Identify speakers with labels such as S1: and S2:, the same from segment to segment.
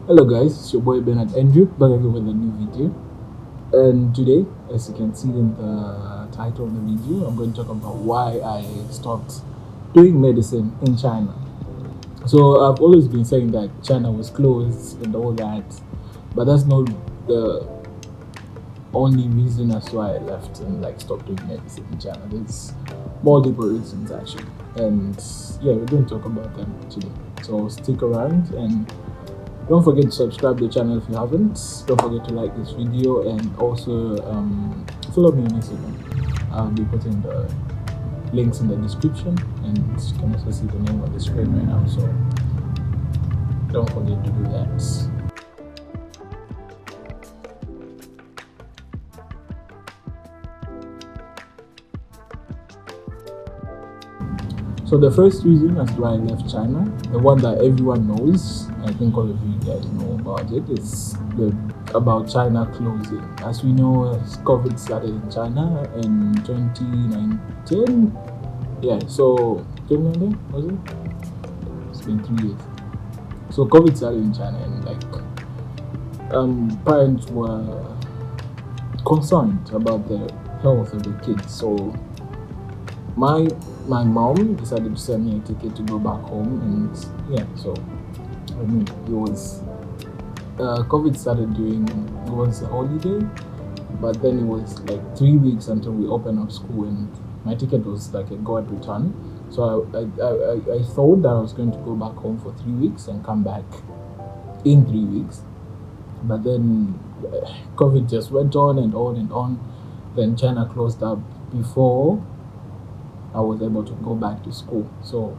S1: Hello guys, it's your boy Bernard Andrew back again with a new video. And today, as you can see in the title of the video, I'm going to talk about why I stopped doing medicine in China. So I've always been saying that China was closed and all that, but that's not the only reason as to why I left and stopped doing medicine in China. There's multiple reasons actually, and yeah, we're going to talk about them today. So stick around and don't forget to subscribe to the channel if you haven't. Don't forget to like this video and also follow me on Instagram. I'll be putting the links in the description and you can also see the name on the screen right now. So don't forget to do that. So the first reason as to why I left China, the one that everyone knows, I think all of you guys know about it, is about China closing. As we know, COVID started in China in 2019. Yeah, so 2019 was it? It's been 3 years. So COVID started in China, and parents were concerned about the health of the kids. So my mom decided to send me a ticket to go back home, and yeah, so I mean it was COVID started it was a holiday, but then it was like 3 weeks until we opened up school, and my ticket was like a go at return. So I thought that I was going to go back home for 3 weeks and come back in 3 weeks, but then COVID just went on and on and on. Then China closed up before I was able to go back to school. So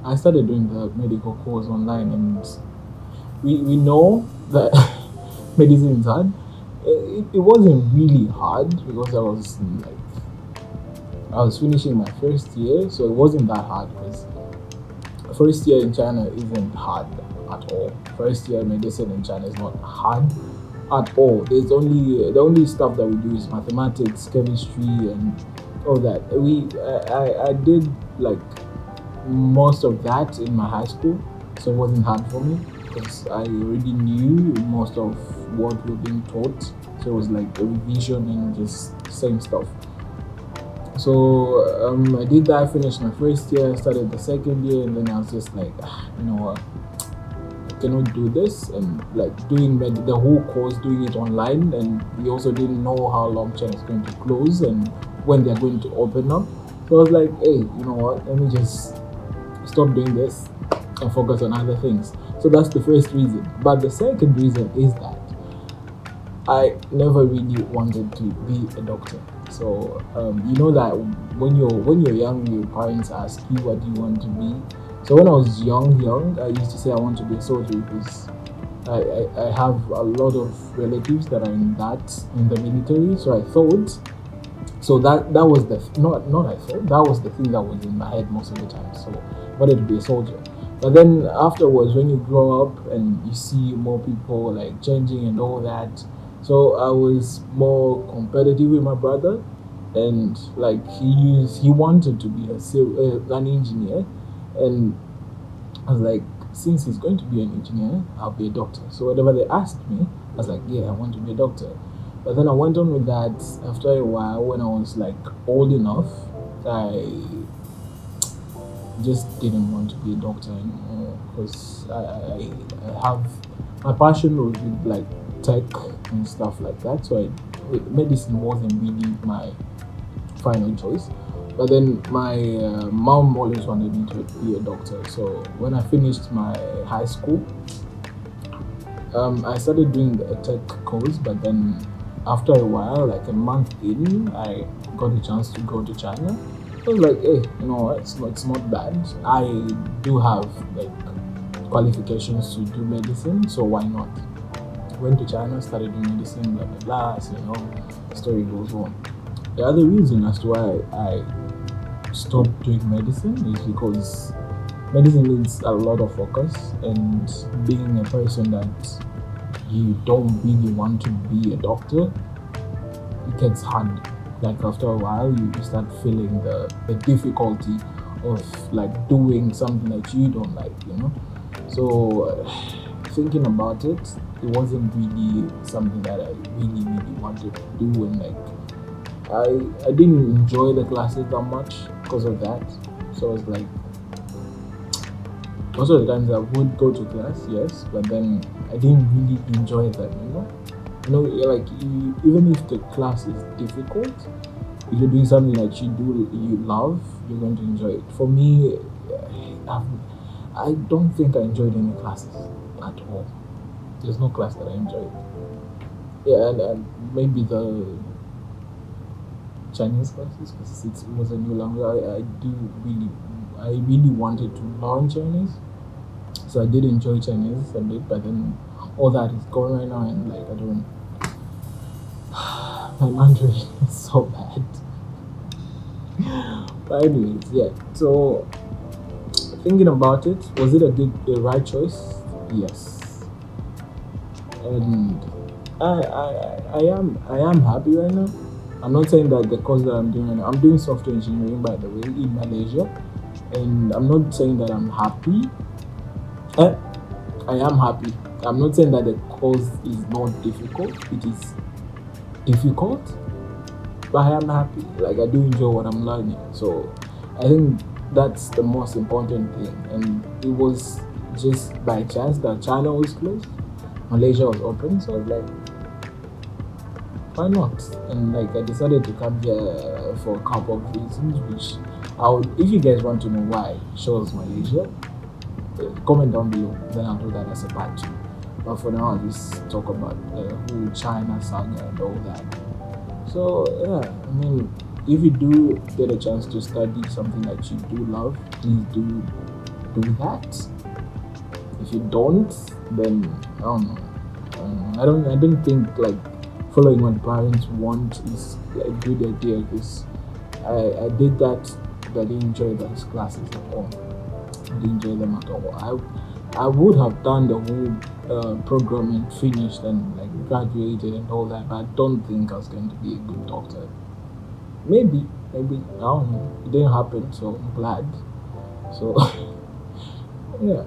S1: I started doing the medical course online, and we know that medicine is hard. It wasn't really hard because I was finishing my first year, so it wasn't that hard because first year in China isn't hard at all. First year medicine in China is not hard at all. There's only the only stuff that we do is mathematics, chemistry, and all that. I did like most of that in my high school, so it wasn't hard for me because I already knew most of what we were being taught. So it was like a revision and just same stuff. So I did that. I finished my first year, started the second year, and then I was just like, you know what, I cannot do this, and like doing the whole course, doing it online, and we also didn't know how long China is going to close and when they're going to open up. So I was like, hey, you know what, let me just stop doing this and focus on other things. So that's the first reason. But the second reason is that I never really wanted to be a doctor. So you know that when you're young, your parents ask you what you want to be. So when I was young, I used to say I want to be a soldier because I have a lot of relatives that are in the military. So I thought, so that was the not I thought, that was the thing that was in my head most of the time. So I wanted to be a soldier. But then afterwards, when you grow up and you see more people like changing and all that, so I was more competitive with my brother, and like he wanted to be an engineer, and I was like, since he's going to be an engineer, I'll be a doctor. So whatever they asked me, I was like, yeah, I want to be a doctor. But then I went on with that. After a while, when I was like old enough, I just didn't want to be a doctor anymore because I have my passion was with like tech and stuff like that. So medicine wasn't really my final choice. But then my mom always wanted me to be a doctor. So when I finished my high school, I started doing a tech course. But then after a while, like a month in, I got a chance to go to China. I was like, hey, you know what? It's not bad. I do have like qualifications to do medicine, so why not? Went to China, started doing medicine, blah blah blah. So, you know, the story goes on. The other reason as to why I stopped doing medicine is because medicine needs a lot of focus, and being a person that you don't really want to be a doctor, it gets hard. Like after a while, you start feeling the difficulty of like doing something that you don't like, you know. So thinking about it, it wasn't really something that I really wanted to do, and like I didn't enjoy the classes that much because of that. So it's like most of the times I would go to class, yes, but then I didn't really enjoy them. Like even if the class is difficult, if you're doing something that you love, you're going to enjoy it. For me, I've, I don't think I enjoyed any classes at all. There's no class that I enjoyed. Yeah, and maybe the Chinese classes because it was a new language. I really wanted to learn Chinese, so I did enjoy Chinese a bit. But then all that is gone right now, and like I don't. My Mandarin is so bad. But anyways, yeah. So thinking about it, was it the right choice? Yes, and I am happy right now. I'm not saying that the course that I'm doing right now, I'm doing software engineering by the way in Malaysia, and I'm not saying that I'm happy. Eh, I am happy. I'm not saying that the course is not difficult. It is difficult, but I am happy. Like I do enjoy what I'm learning. So I think that's the most important thing. And it was just by chance that China was closed, Malaysia was open. So I was like, why not? And like I decided to come here for a couple of reasons, which if you guys want to know why I chose Malaysia, comment down below. Then I'll do that as a part two. But for now, I'll just talk about the whole China saga and all that. So yeah, I mean, if you do get a chance to study something that you do love, please do that. If you don't, then I don't know. I don't think like following what parents want is a good idea because I did that, but I didn't enjoy those classes at all. I didn't enjoy them at all. I would have done the whole program and finished and like graduated and all that, but I don't think I was going to be a good doctor. Maybe I don't know. It didn't happen, so I'm glad. So yeah.